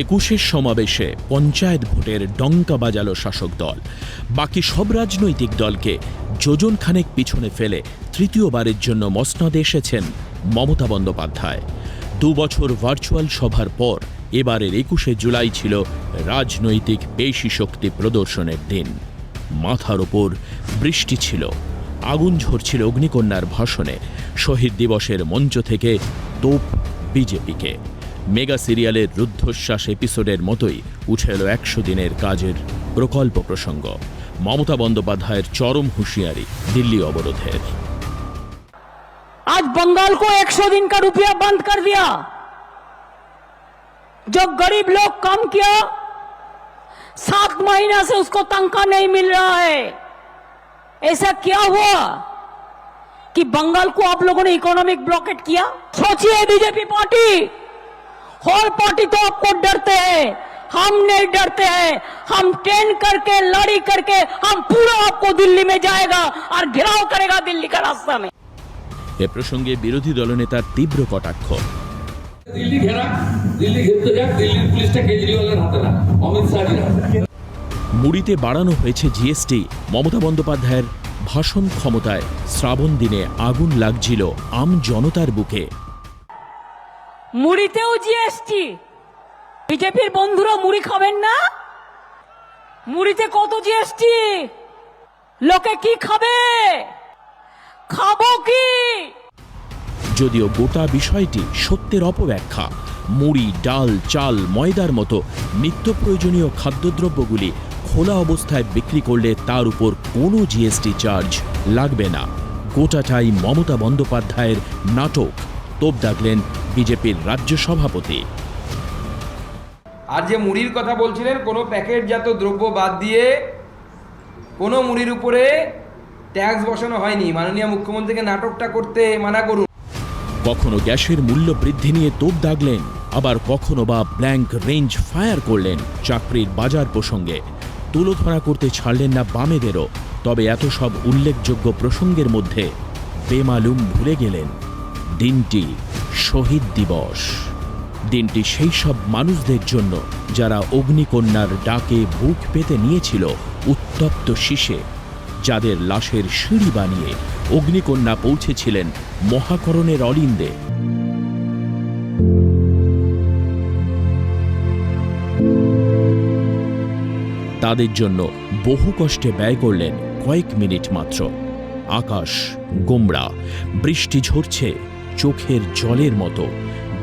একুশের সমাবেশে পঞ্চায়েত ভোটের ডঙ্কা বাজালো শাসক দল। বাকি সব রাজনৈতিক দলকে যোজন খানেক পিছনে ফেলে তৃতীয়বারের জন্য মসনদে এসেছেন মমতা বন্দ্যোপাধ্যায়। 2 বছর ভার্চুয়াল সভার পর এবারের 21শে জুলাই ছিল রাজনৈতিক পেশি শক্তি প্রদর্শনের দিন। মাথার ওপর বৃষ্টি ছিল, আগুন ঝরছিল অগ্নিকন্যার ভাষণে। শহীদ দিবসের মঞ্চ থেকে তোপ বিজেপিকে। মেগা সিরিয়ালের রুদ্ধশ্বাস এপিসোডের মতোই উঠে এলো 100 দিনের কাজের প্রকল্প প্রসঙ্গ। মমতা বন্দ্যোপাধ্যায়ের চরম হুঁশিয়ারি দিল্লি অবরোধের। आज बंगाल को 100 दिन का रुपया बंद कर दिया। जो गरीब लोग काम किया 7 महीना से उसको तनख्वाह नहीं मिल रहा है। ऐसा क्या हुआ कि बंगाल को आप लोगों ने इकोनॉमिक ब्लॉकेट किया? सोचिए बीजेपी पार्टी, होल पार्टी तो आपको डरते हैं, हम नहीं डरते हैं। हम ट्रेन करके लड़ी करके हम पूरा आपको दिल्ली में जाएगा और घेराव करेगा दिल्ली का रास्ता में। এ প্রসঙ্গে বিরোধী দলনেতার তীব্র কটাক্ষ। দিল্লি ঘেরা, দিল্লি ঘেরতে যাক, দিল্লির পুলিশটা কেজরিওয়ালের হাতে না, অমিত শাহের হাতে। মুড়িতে বাড়ানো হয়েছে জিএসটি। মমতা বন্দ্যোপাধ্যায়ের ভাষণ ক্ষমতায় শ্রাবণ দিনে আগুন লাগছিল আম জনতার বুকে। মুড়িতেও জিএসটি। বিজেপির বন্ধুরা মুড়ি খাবেন না? মুড়িতে কত জিএসটি? লোকে কি খাবে? খাবো কি? যদিও গোটা বিষয়টি সত্যের অপব্যাখ্যা। মুড়ি, ডাল, চাল, ময়দার মতো নিত্য প্রয়োজনীয় খাদ্যদ্রব্যগুলি খোলা অবস্থায় বিক্রি করলে তার উপর কোনো জিএসটি চার্জ লাগবে না। গোটাটাই মমতা বন্দ্যোপাধ্যায়ের নাটক, তোপ দাগলেন বিজেপির রাজ্য সভাপতি। আর যে মুড়ির কথা বলছিলেন, কোনো প্যাকেটজাত দ্রব্য বাদ দিয়ে কোনো মুড়ির উপরে ট্যাক্স বসানো হয়নি। মাননীয় মুখ্যমন্ত্রীকে নাটকটা করতে মানা করুন। কখনো গ্যাসের মূল্য বৃদ্ধি নিয়ে তোপ দাগলেন, আবার কখনো বা ব্ল্যাঙ্ক রেঞ্জ ফায়ার করলেন চাকরির বাজার প্রসঙ্গে। তুলোধরা করতে ছাড়লেন না বামেদেরও। তবে এত সব উল্লেখযোগ্য প্রসঙ্গের মধ্যে বেমালুম ভুলে গেলেন দিনটি শহীদ দিবস। দিনটি সেই সব মানুষদের জন্য যারা অগ্নিকন্যার ডাকে বুক পেতে নিয়েছিল উত্তপ্ত শীষে, যাদের লাশের সিঁড়ি বানিয়ে অগ্নিকন্যা পৌঁছেছিলেন মহাকরণের অলিন্দে। তাদের জন্য বহু কষ্টে ব্যয় করলেন কয়েক মিনিট মাত্র। আকাশ গোমড়া, বৃষ্টি ঝরছে চোখের জলের মতো।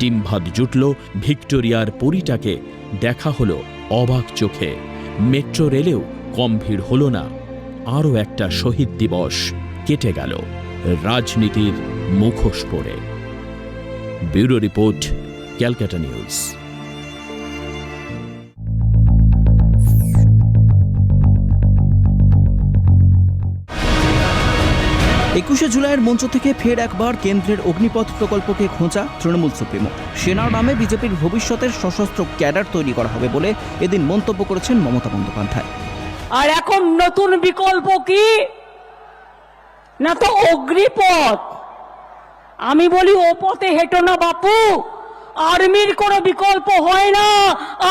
ডিম্ভাত জুটল ভিক্টোরিয়ার পরীটাকে, দেখা হলো অবাক চোখে। মেট্রো রেলেও কম ভিড় হলো না। আরও একটা শহীদ দিবস কেটে গেল রাজনীতির মুখোশ পরে। Bureau report, Calcutta news. 21শে জুলাইয়ের মঞ্চ থেকে ফের একবার কেন্দ্রের অগ্নিপথ প্রকল্পকে খোঁচা তৃণমূল সুপ্রিমো। সেনার নামে বিজেপির ভবিষ্যতের সশস্ত্র ক্যাডার তৈরি করা হবে বলে এদিন মন্তব্য করেছেন মমতা বন্দ্যোপাধ্যায়। আর এখন নতুন বিকল্প কি না, তো অগ্নিপথ। আমি বলি ও পথে হেঁটো না বাপু। আর্মির কোনো বিকল্প হয় না।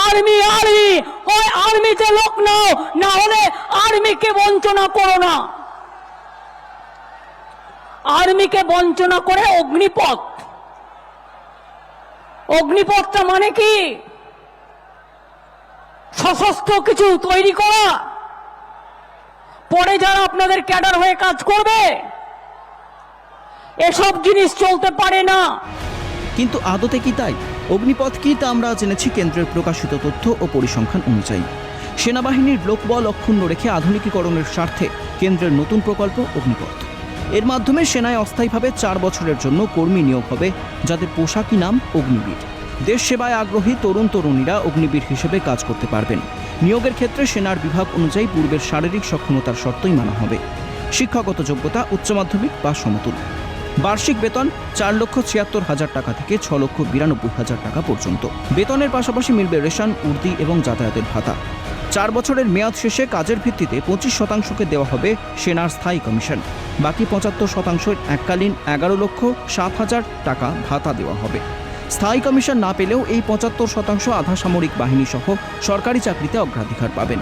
আর্মি আর্মি হয়, আর্মিতে লোক নাও, না হলে আর্মিকে বঞ্চনা করো না। আর্মিকে বঞ্চনা করে অগ্নিপথ। অগ্নিপথটা মানে কি? সশস্ত্র কিছু তৈরি করা, পরে যারা আপনাদের ক্যাডার হয়ে কাজ করবে। এসব জিনিস চলতে পারে না। কিন্তু আদতে কি তাই? অগ্নিপথ কি তা আমরা জেনেছি কেন্দ্রের প্রকাশিত তথ্য ও পরিসংখ্যান অনুযায়ী। সেনাবাহিনীর লোকবল অক্ষুণ্ণ রেখে আধুনিকীকরণের স্বার্থে কেন্দ্রের নতুন প্রকল্প অগ্নিপথ। এর মাধ্যমে সেনায় অস্থায়ীভাবে 4 বছরের জন্য কর্মী নিয়োগ হবে, যাদের পোশাকি নাম অগ্নিবীর। দেশ সেবায় আগ্রহী তরুণ তরুণীরা অগ্নিবীর হিসেবে কাজ করতে পারবেন। নিয়োগের ক্ষেত্রে সেনার বিভাগ অনুযায়ী পূর্বের শারীরিক সক্ষমতার শর্তই মানা হবে। শিক্ষাগত যোগ্যতা উচ্চ মাধ্যমিক বা সমতুল। বার্ষিক বেতন 4,76,000 টাকা থেকে 6,92,000 টাকা পর্যন্ত। বেতনের পাশাপাশি মিলবে রেশন, উর্দি এবং যাতায়াতের ভাতা। 4 বছরের মেয়াদ শেষে কাজের ভিত্তিতে 25%কে দেওয়া হবে সেনার স্থায়ী কমিশন। বাকি 75% এককালীন 11,07,000 টাকা ভাতা দেওয়া হবে। স্থায়ী কমিশন না পেলেও এই 75% আধা সামরিক বাহিনী সহ সরকারি চাকরিতে অগ্রাধিকার পাবেন।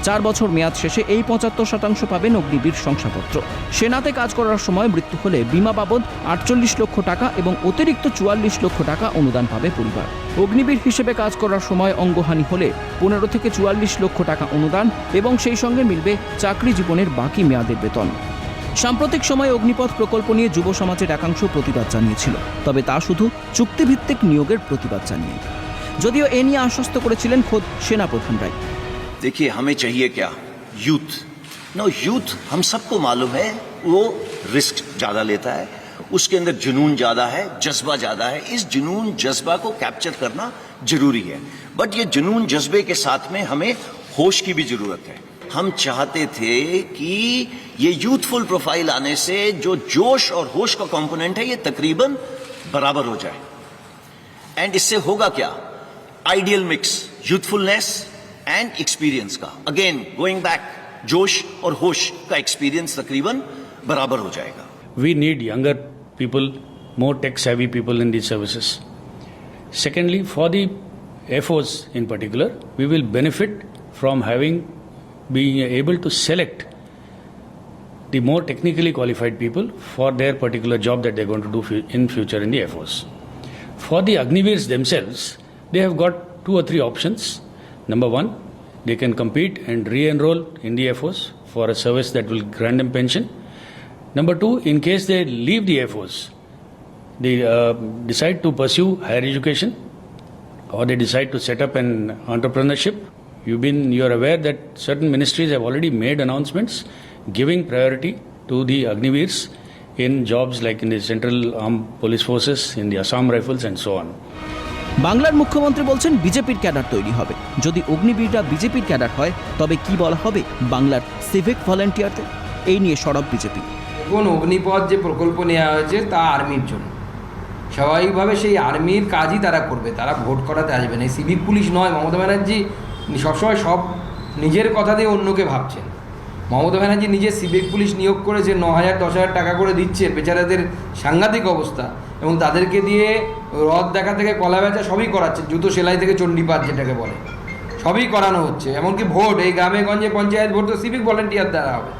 4 বছর মেয়াদ শেষে এই 75% পাবেন অগ্নিবীর শংসাপত্র। সেনাতে কাজ করার সময় মৃত্যু হলে বিমা বাবদ 48 লক্ষ টাকা এবং অতিরিক্ত 44 লক্ষ টাকা অনুদান পাবে পরিবার। অগ্নিবীর হিসেবে কাজ করার সময় অঙ্গহানি হলে 15 থেকে 44 লক্ষ টাকা অনুদান এবং সেই সঙ্গে মিলবে চাকরি জীবনের বাকি মেয়াদের বেতন। সাম্প্রতিক সময়ে অগ্নিপথ প্রকল্প নিয়ে যুব সমাজের একাংশ প্রতিবাদ জানিয়েছিল, তবে তা শুধু চুক্তিভিত্তিক নিয়োগের প্রতিবাদ জানিয়ে। যদিও এ নিয়ে আশ্বস্ত করেছিলেন খোদ সেনাপ্রধানরাই। देखिए हमें चाहिए क्या? यूथ। नो यूथ हम सबको मालूम है वो रिस्क ज्यादा लेता है, उसके अंदर जुनून ज्यादा है, जज्बा ज्यादा है। इस जुनून जज्बा को कैप्चर करना जरूरी है, बट ये जुनून जज्बे के साथ में हमें होश की भी जरूरत है। हम चाहते थे कि ये यूथफुल प्रोफाइल आने से जो जोश और होश का कंपोनेंट है ये तकरीबन बराबर हो जाए। एंड इससे होगा क्या? Ideal mix youthfulness and experience का। अगेन गोइंग बैक, जोश और होश का एक्सपीरियंस तकरीबन बराबर हो जाएगा। We need younger people, more tech-savvy people in these services. Secondly, for the Air Force in particular, we will benefit from being able to select the more technically qualified people for their particular job that they're going to do in future in the Air Force. For the Agniveers themselves, they have got 2 or 3 options. Number one, they can compete and re-enroll in the Air Force for a service that will grant them pension. Number two, in case they leave the Air Force, they decide to pursue higher education or they decide to set up an entrepreneurship. You're aware that certain ministries have already made announcements giving priority to the Agniveers in jobs like in the Central Armed Police Forces, in the Assam Rifles and so on. বাংলার মুখ্যমন্ত্রী বলছেন বিজেপির cadre তৈরি হবে। যদি অগ্নিবীররা বিজেপির cadre হয় তবে কি বলা হবে বাংলার সিভিক ভলান্টিয়ারদের? এই নিয়ে সরব বিজেপি। এখন অগ্নিপথ যে প্রকল্প নেওয়া হয়েছে তা আর্মির জন্য, স্বাভাবিকভাবে সেই আর্মির কাজই তারা করবে, তারা ভোট করাতে আসবে না। এই সিভিক পুলিশ নয়। মমতা ব্যানার্জি সবসময় সব নিজের কথা দিয়ে অন্যকে ভাবছেন। মমতা ব্যানার্জি নিজে সিভিক পুলিশ নিয়োগ করেছে, 9,000 10,000 টাকা করে দিচ্ছে, বেচারাদের সাংঘাতিক অবস্থা, এবং তাদেরকে দিয়ে রথ দেখা থেকে কলা বেচা সবই করাচ্ছে, জুতো সেলাই থেকে চণ্ডীপাঠ যেটাকে বলে সবই করানো হচ্ছে। এমনকি ভোট, এই গ্রামে গঞ্জে পঞ্চায়েত ভোট তো সিভিক ভলেন্টিয়ার দ্বারা হবে।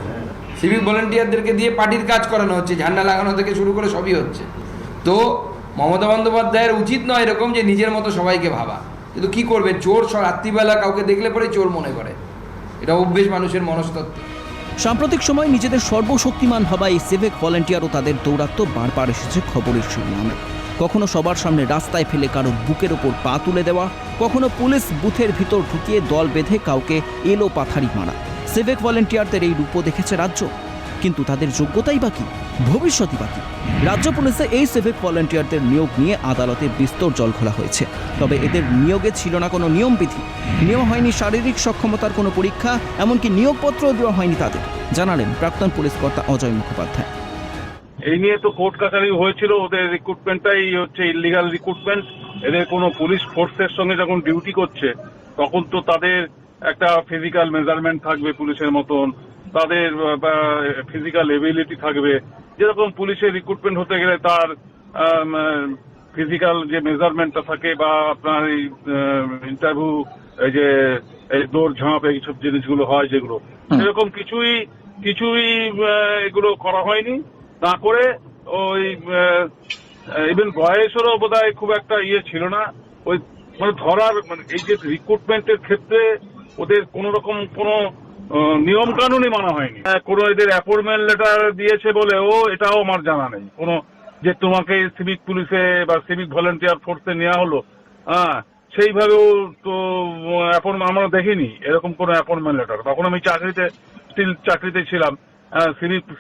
সিভিক ভলেন্টিয়ারদেরকে দিয়ে পার্টির কাজ করানো হচ্ছে, ঝান্ডা লাগানো থেকে শুরু করে সবই হচ্ছে। তো মমতা বন্দ্যোপাধ্যায়ের উচিত নয় এরকম যে নিজের মতো সবাইকে ভাবা, কিন্তু কী করবে, চোর রাত্রিবেলা কাউকে দেখলে পরে চোর মনে করে, এটা অভ্যেস মানুষের মনস্তত্ত্ব। সাম্প্রতিক সময় নিজেদের সর্বশক্তিমান ভাবা এই সিভিক ভলান্টিয়ার ও তাদের দৌরাত্ম্য বারবার এসেছে খবরের শিরোনামে। কখনো সবার সামনে রাস্তায় ফেলে কারোর বুকের ওপর পা তুলে দেওয়া, কখনো পুলিশ বুথের ভিতর ঢুকিয়ে দল বেঁধে কাউকে এলো পাথারি মারা। সিভিক ভলান্টিয়ারদের এই রূপও দেখেছে রাজ্য, কিন্তু তাদের যোগ্যতাই বাকি, ভবিষ্যৎই বাকি। রাজ্য পুলিশে এই সিভিক ভলান্টিয়ারদের নিয়োগ নিয়ে আদালতে বিস্তর জল খোলা হয়েছে, তবে এদের নিয়োগে ছিল না কোনো নিয়মবিধি, নেওয়া হয়নি শারীরিক সক্ষমতার কোনো পরীক্ষা, এমনকি নিয়োগপত্রও দেওয়া হয়নি তাদের, জানালেন প্রাক্তন পুলিশ কর্তা অজয় মুখোপাধ্যায়। এই নিয়ে তো কোর্ট কাছারি হয়েছিল, ওদের রিক্রুটমেন্টটাই হচ্ছে ইলিগাল রিক্রুটমেন্ট। এদের কোনো পুলিশ ফোর্সের সঙ্গে যখন ডিউটি করছে তখন তো তাদের একটা ফিজিক্যাল মেজারমেন্ট থাকবে পুলিশের মতন, তাদের ফিজিক্যাল এবিলিটি থাকবে। যেরকম পুলিশের রিক্রুটমেন্ট হতে গেলে তার ফিজিক্যাল যে মেজারমেন্টটা থাকে বা আপনার এই ইন্টারভিউ, এই যে এই দৌড় ঝাঁপ এইসব জিনিসগুলো হয় যেগুলো, সেরকম কিছুই এগুলো করা হয়নি। না করে ওই ইভেন বয়সেরও বোধহয় খুব একটা ছিল না, ওই মানে ধরার মানে এই যে রিক্রুটমেন্টের ক্ষেত্রে ওদের কোন রকম কোনো নিয়ম কানুনই মানা হয়নি। কোনো এদের অ্যাপয়েন্টমেন্ট লেটার দিয়েছে বলেও এটাও আমার জানা নেই কোনো, যে তোমাকে সিভিক পুলিশে বা সিভিক ভলেন্টিয়ার ফোর্সে নেওয়া হলো, সেইভাবেও তো আমরা দেখিনি এরকম কোনো অ্যাপয়েন্টমেন্ট লেটার। তখন আমি চাকরিতে ছিলাম,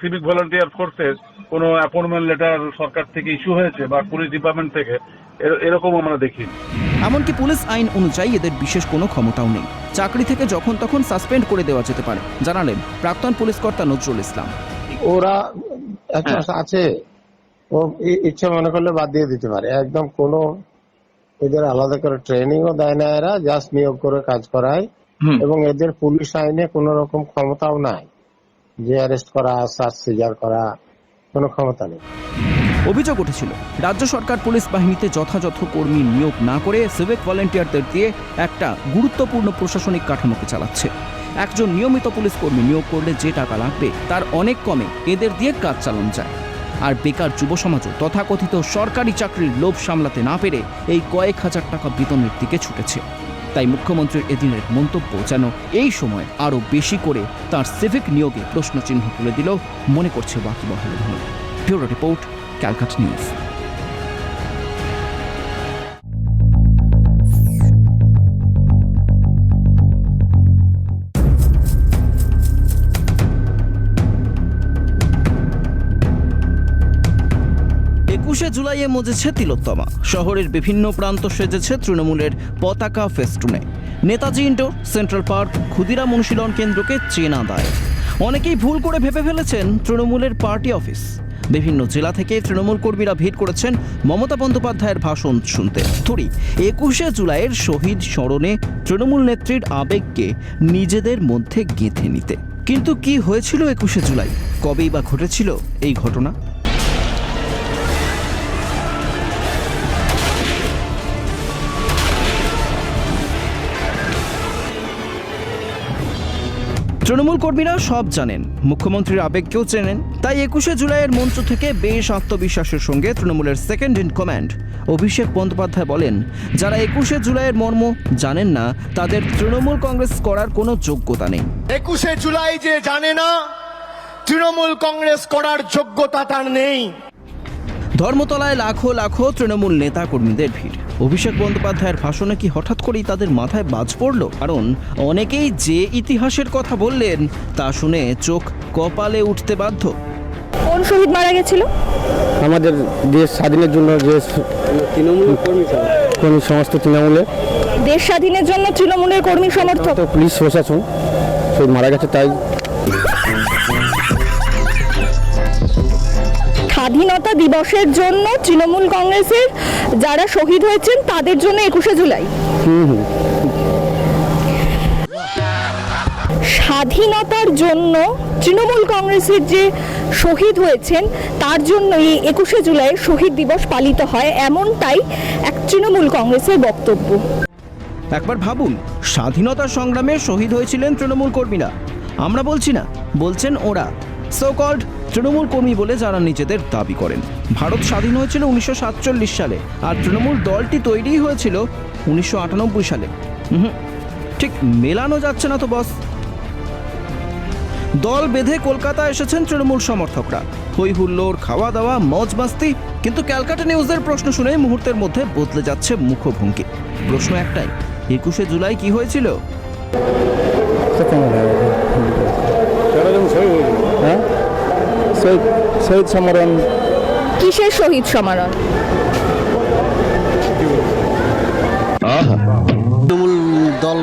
সিভিক ভলান্টিয়ার ফোর্সের কোনো অ্যাপয়েন্টমেন্ট লেটার সরকার থেকে ইস্যু হয়েছে বা পুলিশ ডিপার্টমেন্ট থেকে, এরকম আমরা দেখিনি। এমনকি পুলিশ আইন অনুযায়ী এদের বিশেষ কোনো ক্ষমতাও নেই। চাকরি থেকে যখন তখন সাসপেন্ড করে দেওয়া যেতে পারে, জানালেন প্রাক্তন পুলিশ কর্তা নজরুল ইসলাম। ওরা একটা আছে, ও ইচ্ছে মনে করলে বাদ দিয়ে দিতে পারে, একদম কোনো এদের আলাদা করে ট্রেনিংও দেয় না, এরা জাস্ট নিয়োগ করে কাজ করায় এবং এদের পুলিশ আইনে কোনো রকম ক্ষমতাও নাই যে অ্যারেস্ট করা, সার্চ সিজার করা, কোনো ক্ষমতা নেই। অভিযোগ উঠেছিল রাজ্য সরকার পুলিশ বাহিনীতে যথাযথ কর্মী নিয়োগ না করে সিভিক ভলান্টিয়ারদের দিয়ে একটা গুরুত্বপূর্ণ প্রশাসনিক কাঠামোকে চালাচ্ছে। একজন নিয়মিত পুলিশ কর্মী নিয়োগ করলে যে টাকা লাগবে তার অনেক কমে এদের দিয়ে কাজ চালানো যায়। আর বেকার যুব সমাজও তথাকথিত সরকারি চাকরির লোভ সামলাতে না পেরে এই কয়েক হাজার টাকা বেতনের দিকে ছুটেছে। তাই মুখ্যমন্ত্রীর এদিনের মন্তব্য যেন এই সময় আরও বেশি করে তার সিভিক নিয়োগে প্রশ্নচিহ্ন তুলে দিল মনে করছে ওয়াকিবহাল মহল। Bureau report, Calcutta news. জুলাইয়ে মজেছে তিলোত্তমা, শহরের বিভিন্ন প্রান্ত সেজেছে তৃণমূলের পতাকা ফেস্টুনে। Netaji indoor, central park, Khudiram Anushilan কেন্দ্রকে চেনা দেয়। অনেকেই ভুল করে ভেবে ফেলেছেন তৃণমূলের পার্টি অফিস। বিভিন্ন জেলা থেকে তৃণমূল কর্মীরা ভিড় করেছেন মমতা বন্দ্যোপাধ্যায়ের ভাষণ শুনতে। থুড়ি 21শে জুলাইয়ের শহীদ স্মরণে তৃণমূল নেত্রীর আবেগকে নিজেদের মধ্যে গেঁথে নিতে। কিন্তু কি হয়েছিল 21শে জুলাই? কবেই বা ঘটেছিল এই ঘটনা? তৃণমূল কর্মীরা সব জানেন, মুখ্যমন্ত্রীর আবেগকেও চেনেন। তাই 21শে জুলাইয়ের মঞ্চ থেকে বেশ আত্মবিশ্বাসের সঙ্গে তৃণমূলের second in command Abhishek Bandyopadhyay বলেন, যারা 21শে জুলাইয়ের মর্ম জানেন না তাদের তৃণমূল কংগ্রেস করার কোনো যোগ্যতা নেই। 21শে জুলাই যে জানে না, তৃণমূল কংগ্রেস করার যোগ্যতা তার নেই। ধর্মতলায় লাখো লাখো তৃণমূল নেতা কর্মীদের ভিড়। অভিষেক বন্দ্যোপাধ্যায়ের ভাষণে কি হঠাৎ করেই তাদের মাথায় বাজ পড়ল? কারণ অনেকেই যে ইতিহাসের কথা বললেন তা শুনে চোখ কপালে উঠতে বাধ্য। কোন শহীদ মারা গেছিল? আমাদের দেশ স্বাধীনের জন্য যে তৃণমূল কর্মী সমস্ত তৃণমূলের দেশ স্বাধীনের জন্য তৃণমূলের কর্মী সমর্থক পুলিশ প্রশাসন শহীদ মারা গেছে। তাই স্বাধীনতা দিবসের জন্য তৃণমূল কংগ্রেসের যারা শহীদ হয়েছেন তাদের জন্য 21শে জুলাই। স্বাধীনতার জন্য তৃণমূল কংগ্রেসের যে শহীদ হয়েছেন তার জন্য এই 21শে জুলাই শহীদ দিবস পালিত হয়, এমনটাই এক তৃণমূল কংগ্রেসের বক্তব্য। একবার ভাবুন, স্বাধীনতা সংগ্রামে শহীদ হয়েছিলেন তৃণমূল কর্মীরা। আমরা বলছি না, বলছেন ওরা, সো কল্ড তৃণমূল কর্মী বলে যারা নিজেদের দাবি করেন। ভারত স্বাধীন হয়েছিল 1947 সালে, আর তৃণমূল দলটি তৈরি হয়েছিল 1998 সালে। ঠিক মেলানো যাচ্ছে না তো বস। দল বেঁধে কলকাতা এসেছেন তৃণমূল সমর্থকরা, হই হুল্লোড়, খাওয়া দাওয়া, মজ মাস্তি। কিন্তু ক্যালকাটা নিউজের প্রশ্ন শুনে মুহূর্তের মধ্যে বদলে যাচ্ছে মুখভঙ্গি। প্রশ্ন একটাই, 21শে জুলাই কি হয়েছিল? শহীদ সমারোহ। কিসের শহীদ সমারোহ? তৃণমূল দল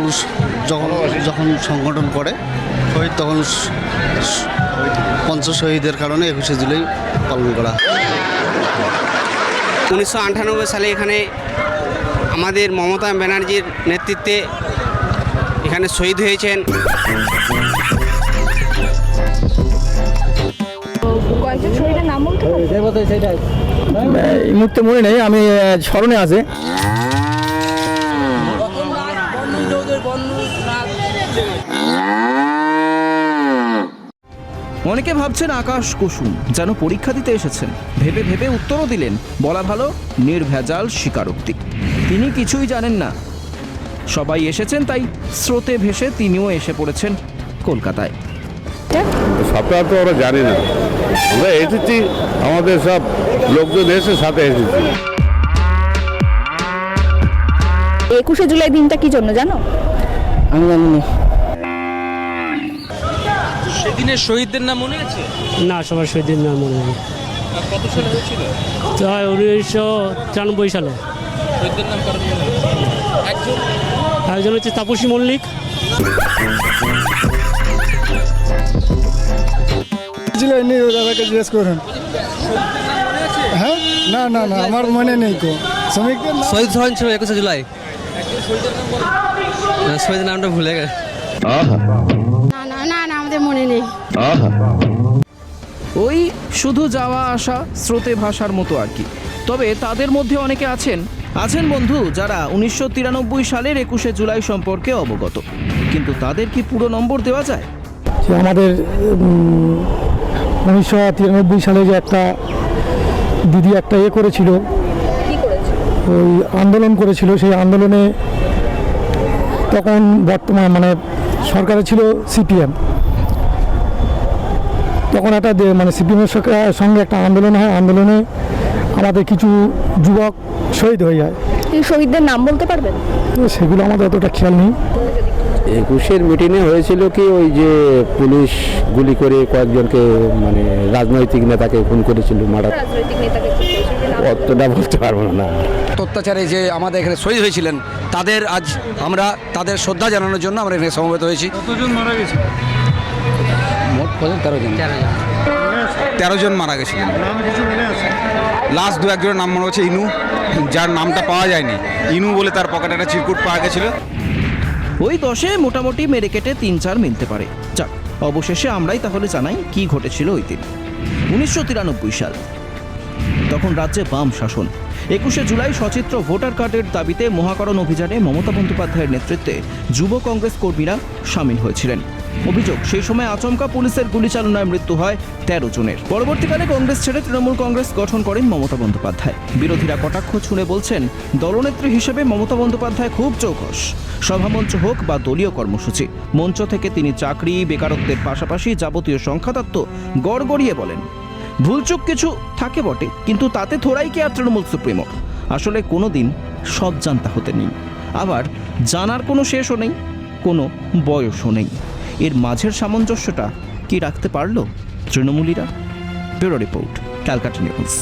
যখন সংগঠন করে শহীদ, তখন পঞ্চ শহীদের কারণে 21শে জুলাই পালন করা। 1998 সালে এখানে আমাদের মমতা ব্যানার্জির নেতৃত্বে এখানে শহীদ হয়েছেন। শহীদের নাম বলতে এই মুহূর্তে মনে নেই, আমি স্মরণে আছে। অনেকে ভাবছেন আকাশ কুসুম যেন পরীক্ষা দিতে এসেছেন, ভেবে ভেবে উত্তরও দিলেন। বলা ভালো নির্ভেজাল স্বীকারোক্তি। তিনি কিছুই জানেন না। সবাই এসেছেন, তাই স্রোতে ভেসে তিনিও এসে পড়েছেন কলকাতায়। সবটা তো ওরা জানে না, আমরা এসেছি, আমাদের সব লোকজন এসে সাথে এসেছি। 21শে জুলাই দিনটা কি জন্য জানো? আমি জানি না। সেদিনের শহীদদের নাম মনে আছে? না, সবার শহীদের নাম মনে নেই। কত সালে হয়েছিল? তাই 1993 সালে। শহীদদের নাম কারণ মনে আছে? একজন হচ্ছে তাপসী মল্লিক। দাদাকে জিজ্ঞেস করুন। হ্যাঁ, না না না, আমার মনে নেই কো। শ্রমিকদের শহীদ হন ছিল 21 জুলাই। শহীদের নামটা ভুলে গেছে। না না না, আমাদের মনে নেই। ওই শুধু যাওয়া আসা স্রোতে ভাষার মতো আর কি। তবে তাদের মধ্যে অনেকে আছেন বন্ধু যারা 1993 সালের 21শে জুলাই সম্পর্কে অবগত, কিন্তু তাদের কি পুরো নম্বর দেওয়া যায়? আমাদের 1993 সালে যে একটা দিদি একটা করেছিল, ওই আন্দোলন করেছিল, সেই আন্দোলনে তখন বর্তমান মানে সরকারে ছিল সিপিএম। তখন একটা সিপিএমের সঙ্গে একটা আন্দোলন হয়, আন্দোলনে আমাদের কিছু যুবক শহীদ হয়ে যায়। এই শহীদদের নাম বলতে পারবেন? সেগুলো আমাদের অতটা খেয়াল নেই। 21-এর মিটিংয়ে হয়েছিল কি, ওই যে পুলিশ গুলি করে কয়েকজনকে রাজনৈতিক নেতাকে খুন করেছিল, অতটা বলতে পারবো না। অত্যাচারে যে আমাদের এখানে শহীদ হয়েছিলেন তাদের আজ আমরা তাদের শ্রদ্ধা জানানোর জন্য আমরা এখানে সমবেত হয়েছি। কতজন মারা গেছে? মোট 13 জন মারা গেছিলেন। লাস্ট 2-1 জনের নাম মনে হচ্ছে ইনু, যার নামটা পাওয়া যায়নি। ইনু বলে তার পকেটে একটা চিরকুট পাওয়া গেছিল। ওই 10-এ মোটামুটি মেরে কেটে 3-4 মিলতে পারে। যাক, অবশেষে আমরাই তাহলে জানাই কি ঘটেছিল ওই দিন। 1993 সাল, তখন রাজ্যে বাম শাসন। 21শে জুলাই সচিত্র ভোটার কার্ডের দাবিতে মহাকরণ অভিযানে মমতা বন্দ্যোপাধ্যায়ের নেতৃত্বে যুব কংগ্রেস কর্মীরা সামিল হয়েছিলেন। অভিযোগ, সেই সময় আচমকা পুলিশের গুলিচালনায় মৃত্যু হয় 13 জনের। পরবর্তীকালে কংগ্রেস ছেড়ে তৃণমূল কংগ্রেস গঠন করেন মমতা বন্দ্যোপাধ্যায়। বিরোধীরা কটাক্ষ ছুঁড়ে বলছেন, দলনেত্রী হিসেবে মমতা বন্দ্যোপাধ্যায় খুব চৌকস। সভামঞ্চ হোক বা দলীয় কর্মসূচি, মঞ্চ থেকে তিনি চাকরি, বেকারত্বের পাশাপাশি যাবতীয় সংখ্যাতত্ত্ব গড়গড়িয়ে বলেন। ভুলচুক কিছু থাকে বটে, কিন্তু তাতে থোড়াই কি আর তৃণমূল সুপ্রিমো? আসলে কোনো দিন সব জানতা হতে নেই, আবার জানার কোনো শেষও নেই, কোনো বয়সও নেই। এর মাঝের সামঞ্জস্যটা কি রাখতে পারল তৃণমূলীরা? Bureau report, Calcutta news.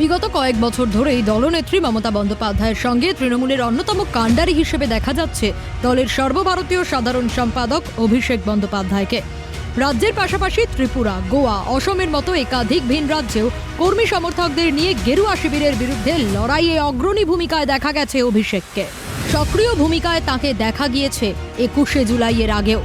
বিগত কয়েক বছর ধরেই দলনেত্রী মমতা বন্দ্যোপাধ্যায়ের সঙ্গে তৃণমূলের অন্যতম কাণ্ডারি হিসেবে দেখা যাচ্ছে দলের সর্বভারতীয় সাধারণ সম্পাদক অভিষেক বন্দ্যোপাধ্যায়কে। রাজ্যের পাশাপাশি ত্রিপুরা, গোয়া, অসমের মতো একাধিক ভিন রাজ্যেও কর্মী সমর্থকদের নিয়ে গেরুয়া শিবিরের বিরুদ্ধে লড়াইয়ে অগ্রণী ভূমিকায় দেখা গেছে অভিষেককে। সক্রিয় ভূমিকায় তাকে দেখা গিয়েছে 21শে জুলাইয়ের আগেও।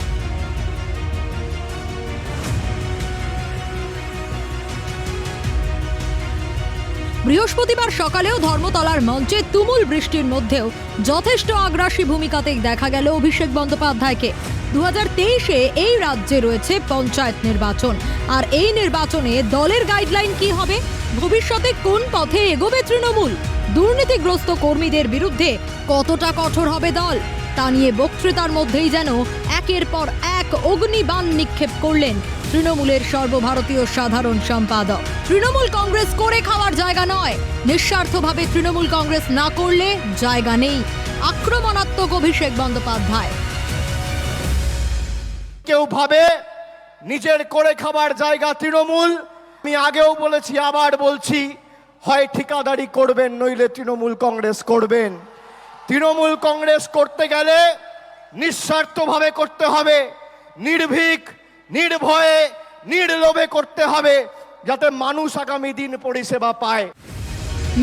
বৃহস্পতিবার সকালেও ধর্মতলার মঞ্চে তুমুল বৃষ্টির মধ্যেও যথেষ্ট আগ্রাসী ভূমিকাতেই দেখা গেল অভিষেক বন্দ্যোপাধ্যায়কে। 2023-এ এই রাজ্যে রয়েছে পঞ্চায়েত নির্বাচন, আর এই নির্বাচনে দলের গাইডলাইন কি হবে? ভবিষ্যতে কোন পথে এগোবে তৃণমূল? দুর্নীতিগ্রস্ত কর্মীদের বিরুদ্ধে কতটা কঠোর হবে দল? তা নিয়ে বক্তৃতার মধ্যেই যেন একের পর এক অগ্নিবাণ নিক্ষেপ করলেন তৃণমূলের সর্বভারতীয় সাধারণ সম্পাদক। তৃণমূল কংগ্রেস করে খাওয়ার জায়গা নয়, নিঃস্বার্থভাবে তৃণমূল কংগ্রেস না করলে জায়গা নেই, আক্রমণাত্মক অভিষেক বন্দ্যোপাধ্যায়। কেউ ভাবে নিজের করে খাবার জায়গা তৃণমূল। আমি আগেও বলেছি, আবার বলছি, হয় ঠিকাদারি করবেন, নইলে তৃণমূল কংগ্রেস করবেন। তৃণমূল কংগ্রেস করতে গেলে নিঃস্বার্থভাবে করতে হবে, নির্ভীক, নির্ভয়ে, নির্লোভে করতে হবে, যাতে মানুষ আগামী দিন পরিষেবা পায়।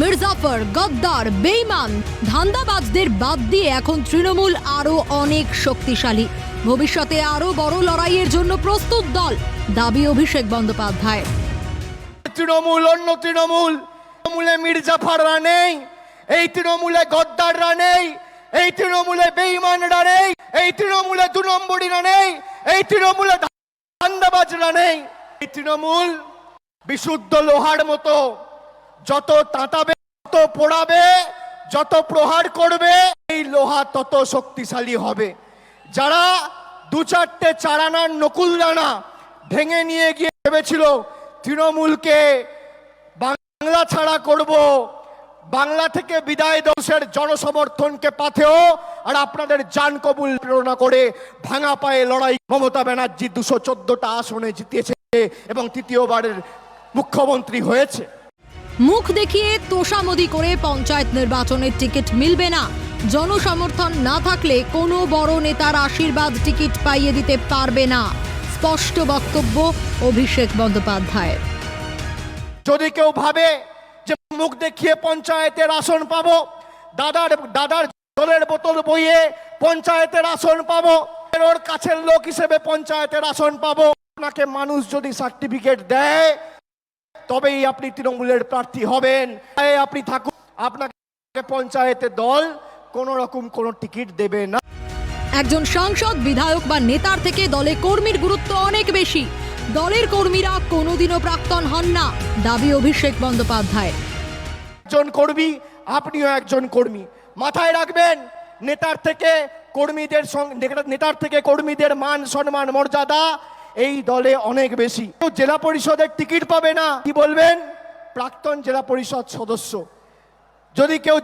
মির্জাফর, গদ্দার, বেঈমান, ধান্দাবাজদের বাদ দিয়ে এখন তৃণমূল আরো অনেক শক্তিশালী। ভবিষ্যতে আরো বড় লড়াইয়ের জন্য প্রস্তুত দল, দাবি অভিষেক বন্দ্যোপাধ্যায়। তৃণমূল অন্য তৃণমূল, তৃণমূলে মির্জাফররা নেই, এই তৃণমূলে গদ্দাররা নেই, এই তৃণমূলে বেঈমানরা নেই, এই তৃণমূলে 2 নম্বরীরা নেই, এই তৃণমূলে ধান্দাবাজরা নেই। এই তৃণমূল বিশুদ্ধ লোহার মতো, যত তাঁতাবে, যত পোড়াবে, যত প্রহার করবে, এই লোহা তত শক্তিশালী হবে। যারা 2-4টে চারানার নকুলদানা ভেঙে নিয়ে গিয়ে ভেবেছিল তৃণমূলকে বাংলা ছাড়া করব, বাংলা থেকে বিদায় দেশের জনসমর্থনকে পাথেও আর আপনাদের জান কবুল প্রেরণা করে ভাঙা পায়ে লড়াই মমতা ব্যানার্জি 214টা আসনে জিতিয়েছে এবং তৃতীয়বারের মুখ্যমন্ত্রী হয়েছে। মুখ দেখিয়ে তোষামোদি করে পঞ্চায়েত নির্বাচনের টিকিট মিলবে না, জনসমর্থন না থাকলে কোনো বড় নেতার আশীর্বাদ টিকিট পাইয়ে দিতে পারবে না, স্পষ্ট বক্তব্য অভিষেক বন্দ্যোপাধ্যায়ের। যদি কেউ ভাবে যে মুখ দেখিয়ে পঞ্চায়েতের আসন পাবো, দাদার জলের বোতল বইয়ে পঞ্চায়েতের আসন পাবো, ওর কাছের লোক হিসেবে পঞ্চায়েতের আসন পাবো, আপনাকে মানুষ যদি সার্টিফিকেট দেয় তবেই আপনি তৃণমূলের প্রার্থী হবেন। আপনি থাকুন, আপনাকে পঞ্চায়েতের দল কোন রকম কোনো টিকিট দেবে না। একজন সাংসদ, বিধায়ক বা নেতার থেকে দলে কর্মীর গুরুত্ব অনেক বেশি। দলের কর্মীরা কোনোদিনও প্রাক্তন হন না, দাবি অভিষেক বন্দ্যোপাধ্যায়। একজন কর্মী, আপনিও একজন কর্মী, মাথায় রাখবেন নেতার থেকে কর্মীদের মান সম্মান মর্যাদা এই দলে অনেক বেশি। জেলা পরিষদের টিকিট পাবে না, কি বলবেন? প্রাক্তন জেলা পরিষদ সদস্য। যদি কেউ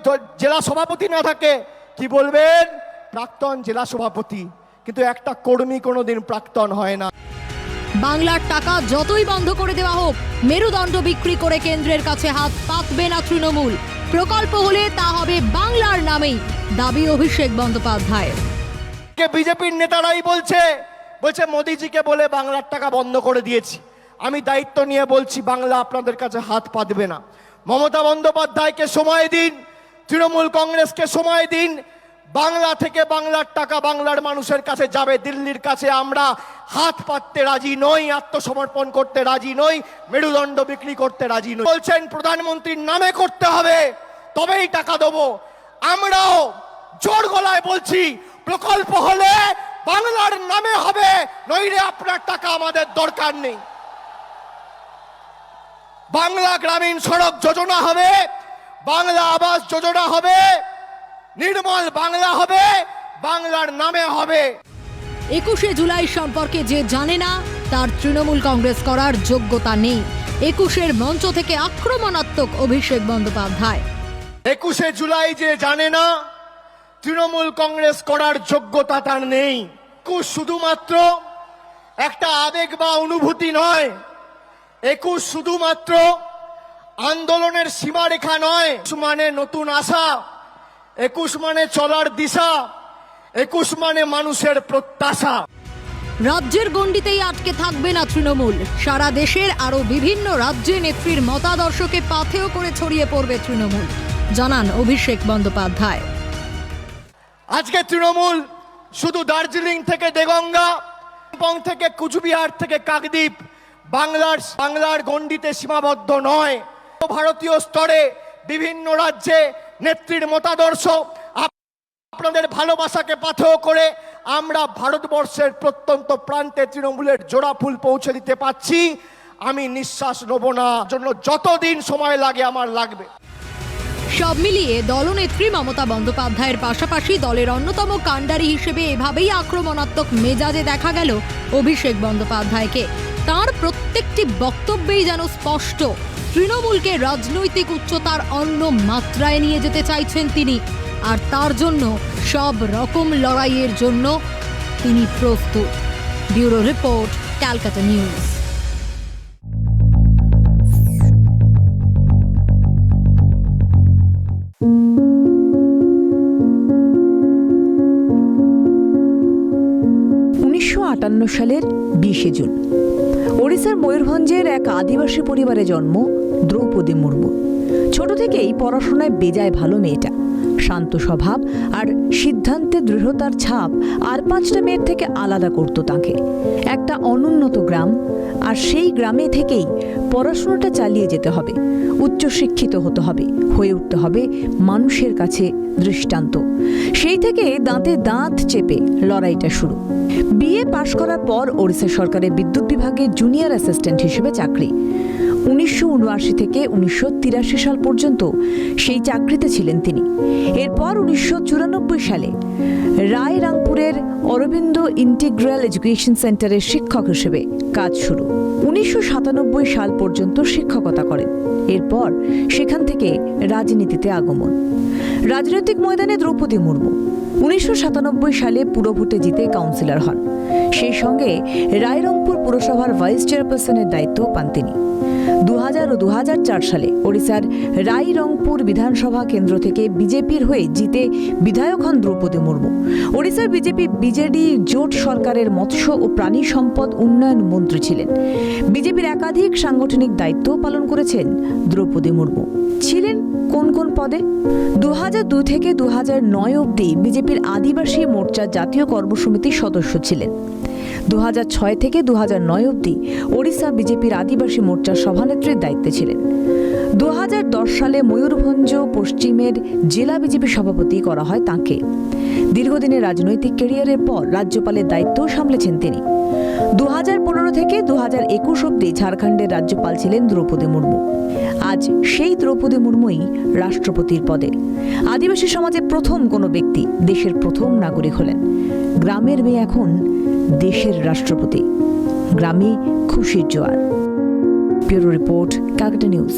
জেলা সভাপতি না থাকে কি বলবেন? প্রাক্তন জেলা সভাপতি। কিন্তু একটা কর্মী কোনোদিন প্রাক্তন হয় না। বাংলার টাকা যতই বন্ধ করে দেওয়া হোক, মেরুদণ্ড বিক্রি করে কেন্দ্রের কাছে হাত পাতবে না তৃণমূল। প্রকল্প হলে তা হবে বাংলার নামেই, দাবি অভিষেক বন্দ্যোপাধ্যায়। বিজেপির নেতারাই বলছে মোদিজিকে বলে বাংলার টাকা বন্ধ করে দিয়েছি। আমি দায়িত্ব নিয়ে বলছি, বাংলা আপনাদের কাছে হাত পাতবে না। মমতা বন্দ্যোপাধ্যায়কে সময় দিন, তৃণমূল কংগ্রেসকে সময় দিন। বাংলা থেকে বাংলার টাকা বাংলার মানুষের কাছে যাবে। দিল্লির কাছে আমরা হাত পাততে রাজি নই, আত্মসমর্পণ করতে রাজি নই, মেরুদণ্ড বিক্রি করতে রাজি নই। বলছেন প্রধানমন্ত্রীর নামে করতে হবে, তবেই টাকা দেবো। আমরাও জোর গলায় বলছি, প্রকল্প হলে বাংলার নামে হবে, নইলে আপনার টাকা আমাদের দরকার নেই। বাংলা গ্রামীণ সড়ক যোজনা হবে, বাংলা আবাস যোজনা হবে, নির্মল বাংলা হবে, বাংলার নামে হবে। 21শে জুলাই সম্পর্কে যে জানে না, তার তৃণমূল কংগ্রেস করার যোগ্যতা নেই। 21এর মঞ্চ থেকে আক্রমণাত্মক অভিষেক বন্দ্যোপাধ্যায়। 21শে জুলাই যে জানে না, তৃণমূল কংগ্রেস করার যোগ্যতা তার নেই। 21 শুধুমাত্র একটা আবেগ বা অনুভূতি নয়, 21 শুধুমাত্র আন্দোলনের সীমারেখা নয়। 21 মানে নতুন আশা, 21 মানে চলার দিশা, 21 মানে মানুষের প্রত্যাশা। রাজ্যের গণ্ডিতেই আটকে থাকবে না তৃণমূল, সারা দেশের আরো বিভিন্ন রাজ্যে নেত্রীর মতাদর্শকে পাথেয় করে ছড়িয়ে পড়বে তৃণমূল, জানান অভিষেক বন্দ্যোপাধ্যায়। আজকে তৃণমূল শুধু দার্জিলিং থেকে দেগঙ্গা, কালিম্পং থেকে কুচবিহার থেকে কাকদ্বীপ, বাংলার গণ্ডিতে সীমাবদ্ধ নয়। ভারতীয় স্তরে বিভিন্ন রাজ্যে নেত্রীর মতাদর্শ, আপনাদের ভালোবাসাকে পাথেয় করে আমরা ভারতবর্ষের প্রত্যন্ত প্রান্তে তৃণমূলের জোড়া ফুল পৌঁছে দিতে পারছি। আমি নিঃশ্বাস নেব না, জন্য যতদিন সময় লাগে আমার লাগবে। সব মিলিয়ে দলনেত্রী মমতা বন্দ্যোপাধ্যায়ের পাশাপাশি দলের অন্যতম কাণ্ডারি হিসেবে এভাবেই আক্রমণাত্মক মেজাজে দেখা গেল অভিষেক বন্দ্যোপাধ্যায়কে। তার প্রত্যেকটি বক্তব্যেই যেন স্পষ্ট, তৃণমূলকে রাজনৈতিক উচ্চতার অন্য মাত্রায় নিয়ে যেতে চাইছেন তিনি, আর তার জন্য সব রকম লড়াইয়ের জন্য তিনি প্রস্তুত। Bureau report, Calcutta news. সালের 20শে জুন ওড়িশার ময়ূরভঞ্জের এক আদিবাসী পরিবারে জন্ম দ্রৌপদী মুর্মু। ছোট থেকেই পড়াশোনায় বেজায় ভালো মেয়েটা, শান্ত স্বভাব আর সিদ্ধান্তে দৃঢ়তার ছাপ আর 5টা মেয়ের থেকে আলাদা করত তাকে। একটা অনুন্নত গ্রাম, আর সেই গ্রামে থেকেই পড়াশোনাটা চালিয়ে যেতে হবে, উচ্চশিক্ষিত হতে হবে, হয়ে উঠতে হবে মানুষের কাছে দৃষ্টান্ত। সেই থেকে দাঁতে দাঁত চেপে লড়াইটা শুরু। বিএ পাশ করার পর ওড়িশা সরকারের বিদ্যুৎ বিভাগে জুনিয়র অ্যাসিস্ট্যান্ট হিসেবে চাকরি। 1979 থেকে 1983 সাল পর্যন্ত সেই চাকরিতে ছিলেন তিনি। এরপর 1994 সালে রায়রাংপুরের অরবিন্দ ইন্টিগ্রাল এডুকেশন সেন্টারের শিক্ষক হিসেবে কাজ শুরু। 1997 সাল পর্যন্ত শিক্ষকতা করেন। এরপর সেখান থেকে রাজনীতিতে আগমন। রাজনৈতিক ময়দানে দ্রৌপদী মুর্মু 1997 সালে পুরভোটে জিতে কাউন্সিলর হন। সেই সঙ্গে রায়রংপুর পুরসভার ভাইস চেয়ারপারসনের দায়িত্ব পান তিনি। 2000 ও 2004 সালে ওড়িশার রায়রংপুর বিধানসভা কেন্দ্র থেকে বিজেপির হয়ে জিতে বিধায়ক হন দ্রৌপদী মুর্মু। ওড়িশার বিজেপি বিজেডি জোট সরকারের মৎস্য ও প্রাণী সম্পদ উন্নয়ন মন্ত্রী ছিলেন। বিজেপির একাধিক সাংগঠনিক দায়িত্ব পালন করেছেন দ্রৌপদী মুর্মু। ছিলেন কোন কোন পদে? 2002 থেকে 2009 অবধি বিজেপির আদিবাসী মোর্চা জাতীয় কর্মসমিতির সদস্য ছিলেন। 2006 থেকে 2009 অবধি ওড়িশা বিজেপির আদিবাসী মোর্চার সভানেত্রীর দায়িত্বে ছিলেন। 2010 সালে ময়ূরভঞ্জ পশ্চিমের জেলা বিজেপি সভাপতি করা হয় তাঁকে। দীর্ঘদিনের রাজনৈতিক ক্যারিয়ারের পর রাজ্যপালের দায়িত্বও সামলেছেন তিনি। 2015 থেকে 2021 অবধি ঝাড়খণ্ডের রাজ্যপাল ছিলেন দ্রৌপদী মুর্মু। আজ সেই দ্রৌপদী মুর্মুই রাষ্ট্রপতির পদে। আদিবাসী সমাজে প্রথম কোনো ব্যক্তি দেশের প্রথম নাগরিক হলেন। গ্রামের মেয়ে এখন দেশের রাষ্ট্রপতি। গ্রামে খুশির জোয়ার। Bureau report, Calcutta news.